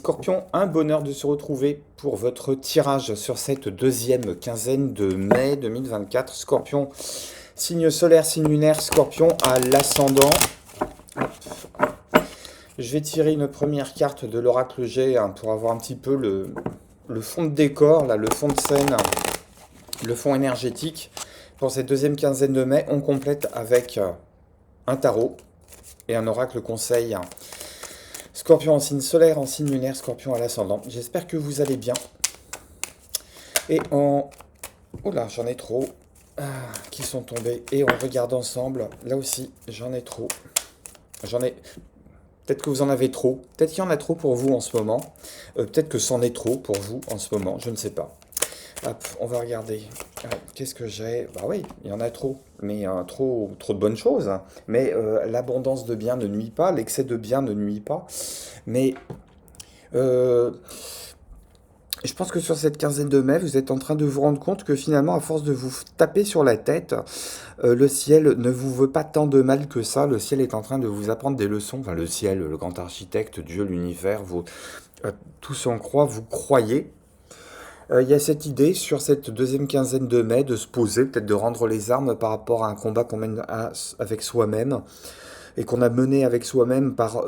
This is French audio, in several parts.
Scorpion, un bonheur de se retrouver pour votre tirage sur cette deuxième quinzaine de mai 2024. Scorpion, signe solaire, signe lunaire, Scorpion à l'ascendant. Je vais tirer une première carte de l'oracle G pour avoir un petit peu le fond de décor, là, le fond de scène, le fond énergétique. Pour cette deuxième quinzaine de mai, on complète avec un tarot et un oracle conseil. Scorpion en signe solaire, en signe lunaire, Scorpion à l'ascendant. J'espère que vous allez bien. Et en... Oh là, j'en ai trop. Qui sont tombés. Et on regarde ensemble. Là aussi, j'en ai trop. J'en ai... Peut-être que vous en avez trop. Peut-être qu'il y en a trop pour vous en ce moment. Peut-être que c'en est trop pour vous en ce moment. Je ne sais pas. Hop, on va regarder. Qu'est-ce que j'ai? Bah oui, il y en a trop. Mais trop de bonnes choses. Mais l'abondance de bien ne nuit pas. L'excès de bien ne nuit pas. Mais je pense que sur cette quinzaine de mai, vous êtes en train de vous rendre compte que finalement, à force de vous taper sur la tête, le ciel ne vous veut pas tant de mal que ça. Le ciel est en train de vous apprendre des leçons. Enfin, le ciel, le grand architecte, Dieu, l'univers, tous en croient, vous croyez. Il y a cette idée sur cette deuxième quinzaine de mai de se poser, peut-être de rendre les armes par rapport à un combat qu'on mène avec soi-même et qu'on a mené avec soi-même par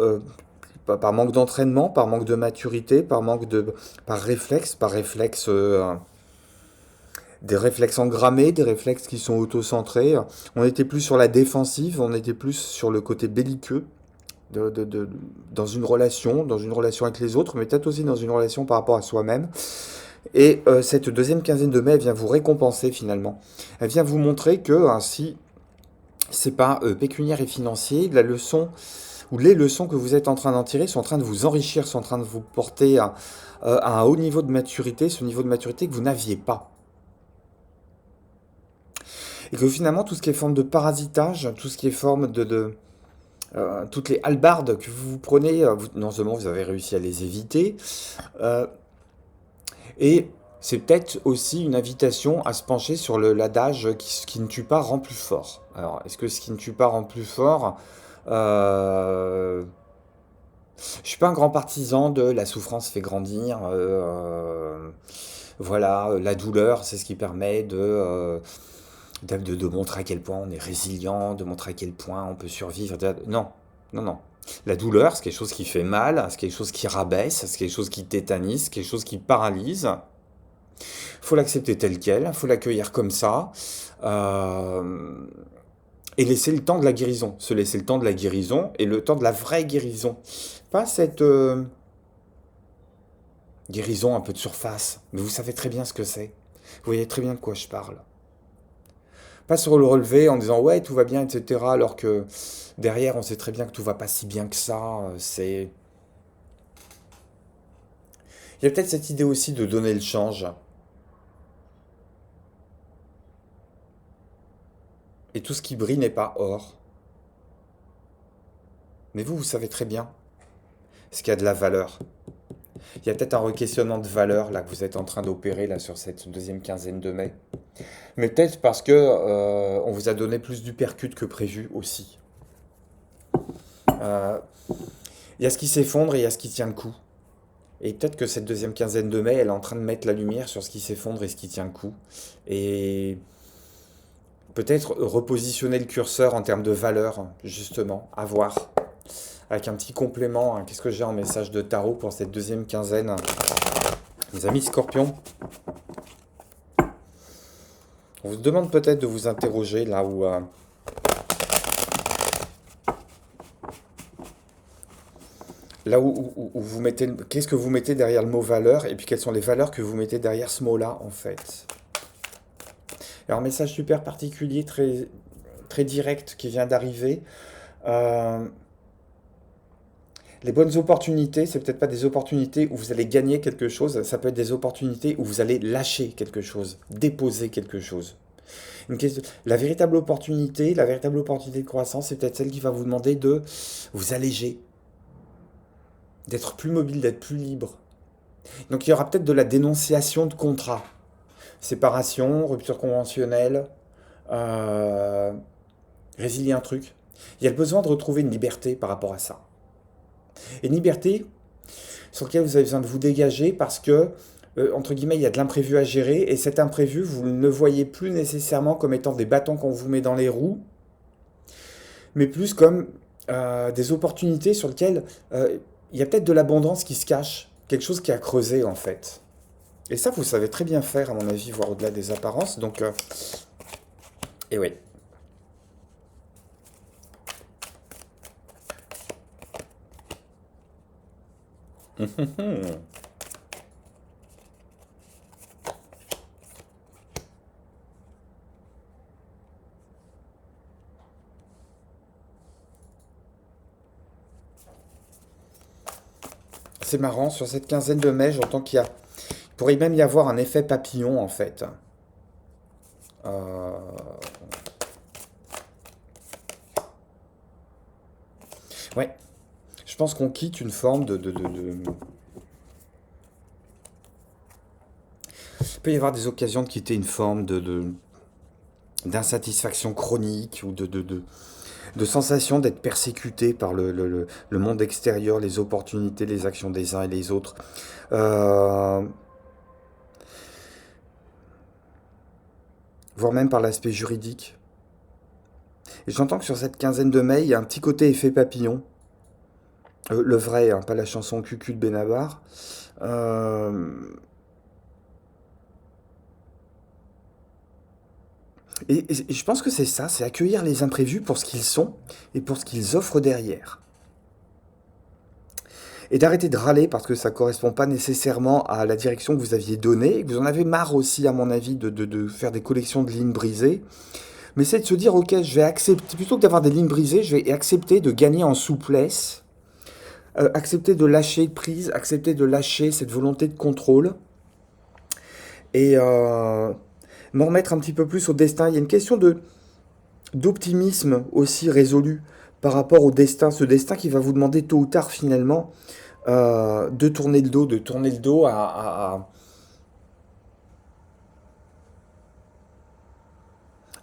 manque d'entraînement, par manque de maturité, par réflexe, des réflexes engrammés, des réflexes qui sont auto-centrés. On était plus sur la défensive, on était plus sur le côté belliqueux dans une relation avec les autres, mais peut-être aussi dans une relation par rapport à soi-même. Et cette deuxième quinzaine de mai, elle vient vous récompenser finalement. Elle vient vous montrer que ainsi, c'est pas pécuniaire et financier, la leçon ou les leçons que vous êtes en train d'en tirer sont en train de vous enrichir, sont en train de vous porter à un haut niveau de maturité, ce niveau de maturité que vous n'aviez pas. Et que finalement, tout ce qui est forme de parasitage, tout ce qui est forme toutes les hallebardes que vous prenez, non seulement vous avez réussi à les éviter, et c'est peut-être aussi une invitation à se pencher sur l'adage ce qui ne tue pas rend plus fort. Alors, est-ce que ce qui ne tue pas rend plus fort Je suis pas un grand partisan de la souffrance fait grandir. Voilà, la douleur, c'est ce qui permet de montrer à quel point on est résilient, de montrer à quel point on peut survivre. Non, non, non. La douleur, c'est quelque chose qui fait mal, c'est quelque chose qui rabaisse, c'est quelque chose qui tétanise, c'est quelque chose qui paralyse. Faut l'accepter tel quel, faut l'accueillir comme ça. Euh, et laisser le temps de la guérison. Se laisser le temps de la guérison et le temps de la vraie guérison. Pas cette guérison un peu de surface. Mais vous savez très bien ce que c'est. Vous voyez très bien de quoi je parle. Pas sur le relevé en disant ouais tout va bien, etc. Alors que derrière on sait très bien que tout va pas si bien que ça. C'est... Il y a peut-être cette idée aussi de donner le change. Et tout ce qui brille n'est pas or. Mais vous savez très bien ce qu'il y a de la valeur. Il y a peut-être un requestionnement de valeur là que vous êtes en train d'opérer là sur cette deuxième quinzaine de mai. Mais peut-être parce que on vous a donné plus d'uppercut que prévu aussi. Euh, Il y a ce qui s'effondre et il y a ce qui tient le coup. Et peut-être que cette deuxième quinzaine de mai, elle est en train de mettre la lumière sur ce qui s'effondre et ce qui tient le coup. Et peut-être repositionner le curseur en termes de valeur, justement, à voir. Avec un petit complément, qu'est-ce que j'ai en message de tarot pour cette deuxième quinzaine? Les amis scorpions, on vous demande peut-être de vous interroger là où vous mettez, qu'est-ce que vous mettez derrière le mot valeur et puis quelles sont les valeurs que vous mettez derrière ce mot-là en fait. Alors, un message super particulier, très, très direct qui vient d'arriver. Euh, les bonnes opportunités, c'est peut-être pas des opportunités où vous allez gagner quelque chose, ça peut être des opportunités où vous allez lâcher quelque chose, déposer quelque chose. La véritable opportunité de croissance, c'est peut-être celle qui va vous demander de vous alléger, d'être plus mobile, d'être plus libre. Donc il y aura peut-être de la dénonciation de contrat. Séparation, rupture conventionnelle, euh, résilier un truc. Il y a le besoin de retrouver une liberté par rapport à ça. Et une liberté, sur lequel vous avez besoin de vous dégager parce que, entre guillemets, il y a de l'imprévu à gérer et cet imprévu, vous ne le voyez plus nécessairement comme étant des bâtons qu'on vous met dans les roues, mais plus comme des opportunités sur lesquelles il y a peut-être de l'abondance qui se cache, quelque chose qui a creusé en fait. Et ça, vous savez très bien faire, à mon avis, voir au-delà des apparences. Donc, et oui. C'est marrant, sur cette quinzaine de mai, j'entends il pourrait même y avoir un effet papillon en fait. Euh, Ouais, je pense qu'on quitte une forme Il peut y avoir des occasions de quitter une forme d'insatisfaction chronique ou de sensation d'être persécuté par le monde extérieur, les opportunités, les actions des uns et des autres. Euh, Voire même par l'aspect juridique. Et j'entends que sur cette quinzaine de mai, il y a un petit côté effet papillon. Le vrai, hein, pas la chanson Cucu de Benabar. Euh, et je pense que c'est ça, c'est accueillir les imprévus pour ce qu'ils sont et pour ce qu'ils offrent derrière. Et d'arrêter de râler parce que ça ne correspond pas nécessairement à la direction que vous aviez donnée, et que vous en avez marre aussi, à mon avis, de faire des collections de lignes brisées. Mais c'est de se dire, ok, je vais accepter, plutôt que d'avoir des lignes brisées, je vais accepter de gagner en souplesse, accepter de lâcher prise, accepter de lâcher cette volonté de contrôle, et m'en remettre un petit peu plus au destin. Il y a une question d'optimisme aussi résolu par rapport au destin, ce destin qui va vous demander tôt ou tard finalement de tourner le dos à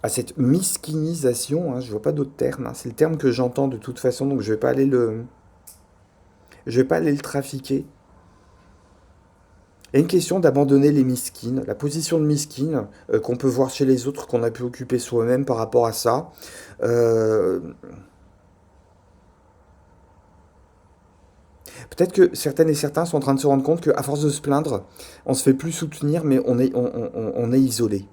cette miskinisation, hein, je vois pas d'autre terme, hein, c'est le terme que j'entends de toute façon, donc je vais pas aller le trafiquer. Il y a une question d'abandonner les miskines, la position de miskine qu'on peut voir chez les autres, qu'on a pu occuper soi-même par rapport à ça. Euh, Peut-être que certaines et certains sont en train de se rendre compte qu'à force de se plaindre, on se fait plus soutenir, mais on est isolé.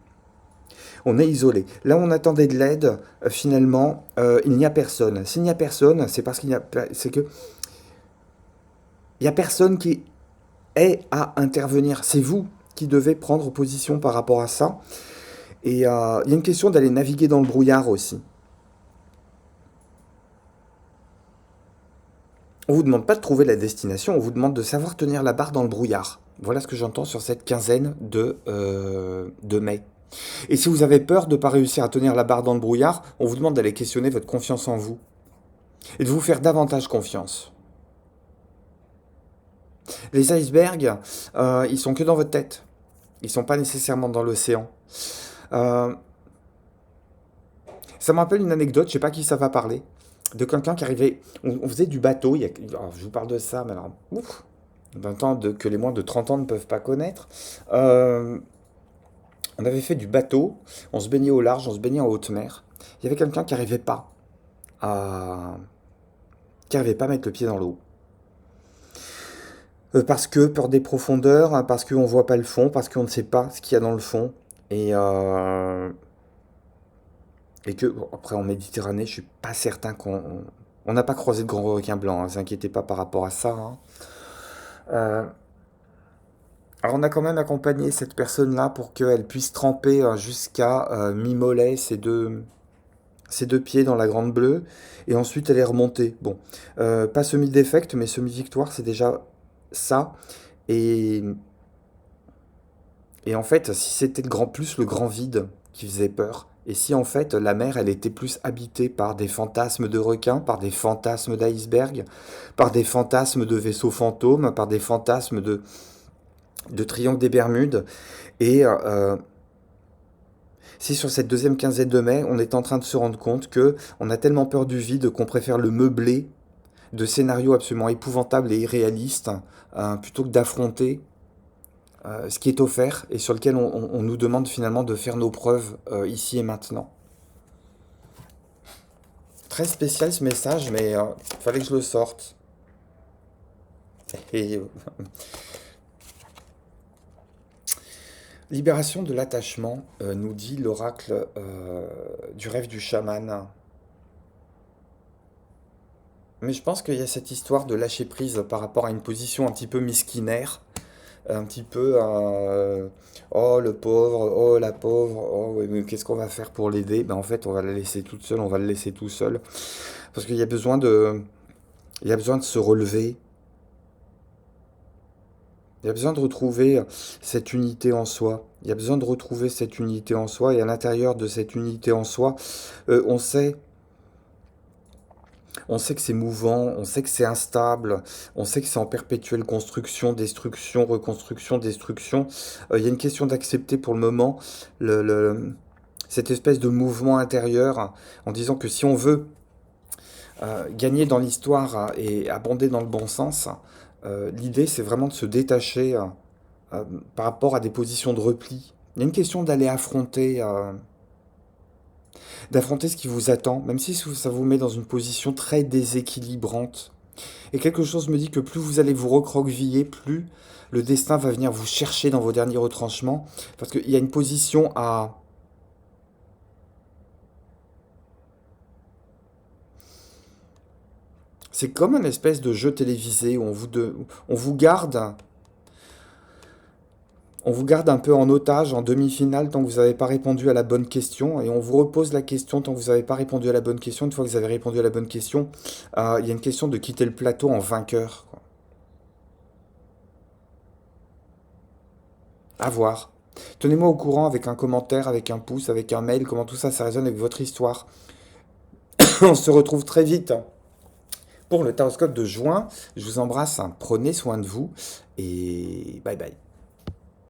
On est isolé. Là où on attendait de l'aide, finalement, il n'y a personne. S'il n'y a personne, c'est parce c'est que il y a personne qui est à intervenir. C'est vous qui devez prendre position par rapport à ça. Et il y a une question d'aller naviguer dans le brouillard aussi. On vous demande pas de trouver la destination, on vous demande de savoir tenir la barre dans le brouillard. Voilà ce que j'entends sur cette quinzaine de mai. Et si vous avez peur de ne pas réussir à tenir la barre dans le brouillard, on vous demande d'aller questionner votre confiance en vous et de vous faire davantage confiance. Les icebergs, ils sont que dans votre tête. Ils sont pas nécessairement dans l'océan. Euh, Ça me rappelle une anecdote, je sais pas qui ça va parler, de quelqu'un qui arrivait. On faisait du bateau, alors, je vous parle de ça, mais alors, ouf, d'un temps que les moins de 30 ans ne peuvent pas connaître. Euh, on avait fait du bateau, on se baignait au large, on se baignait en haute mer. Il y avait quelqu'un à, qui arrivait pas à mettre le pied dans l'eau. Parce que peur des profondeurs, hein, parce qu'on voit pas le fond, parce qu'on ne sait pas ce qu'il y a dans le fond. Et, et que, bon, après, en Méditerranée, je suis pas certain on n'a pas croisé de grands requins blancs, hein, ne vous inquiétez pas par rapport à ça, hein. Euh, alors, on a quand même accompagné cette personne-là pour qu'elle puisse tremper jusqu'à mi-mollet ses deux pieds dans la Grande Bleue, et ensuite elle est remontée. Bon, pas semi-défecte, mais semi-victoire, c'est déjà ça. Et, et en fait, si c'était le grand vide qui faisait peur, et si en fait la mer, elle était plus habitée par des fantasmes de requins, par des fantasmes d'icebergs, par des fantasmes de vaisseaux fantômes, par des fantasmes de triangle des Bermudes, et si sur cette deuxième quinzaine de mai, on est en train de se rendre compte que on a tellement peur du vide qu'on préfère le meubler de scénarios absolument épouvantables et irréalistes, plutôt que d'affronter ce qui est offert et sur lequel on nous demande finalement de faire nos preuves ici et maintenant. Très spécial ce message, mais fallait que je le sorte. Et, libération de l'attachement, nous dit l'oracle du rêve du chaman. Mais je pense qu'il y a cette histoire de lâcher prise par rapport à une position un petit peu mesquinaire, un petit peu oh le pauvre, oh la pauvre, oh oui, mais qu'est-ce qu'on va faire pour l'aider? Ben en fait, on va la laisser toute seule, on va le laisser tout seul. Parce qu'il y a besoin il y a besoin de se relever, il y a besoin de retrouver cette unité en soi. Il y a besoin de retrouver cette unité en soi, et à l'intérieur de cette unité en soi, euh, on sait, on sait que c'est mouvant, on sait que c'est instable, on sait que c'est en perpétuelle construction, destruction, reconstruction, destruction. Il y a une question d'accepter pour le moment le, le- cette espèce de mouvement intérieur, en disant que si on veut gagner dans l'histoire et abonder dans le bon sens, l'idée c'est vraiment de se détacher euh, par rapport à des positions de repli. Il y a une question d'aller affronter, d'affronter ce qui vous attend, même si ça vous met dans une position très déséquilibrante. Et quelque chose me dit que plus vous allez vous recroqueviller, plus le destin va venir vous chercher dans vos derniers retranchements, parce qu'il y a une position à... C'est comme un espèce de jeu télévisé où on vous garde On vous garde un peu en otage en demi-finale tant que vous n'avez pas répondu à la bonne question et on vous repose la question tant que vous n'avez pas répondu à la bonne question. Une fois que vous avez répondu à la bonne question, il y a une question de quitter le plateau en vainqueur, quoi. À voir. Tenez-moi au courant avec un commentaire, avec un pouce, avec un mail, comment tout ça, ça résonne avec votre histoire. On se retrouve très vite pour le Taroscope de juin. Je vous embrasse, hein. Prenez soin de vous et bye bye.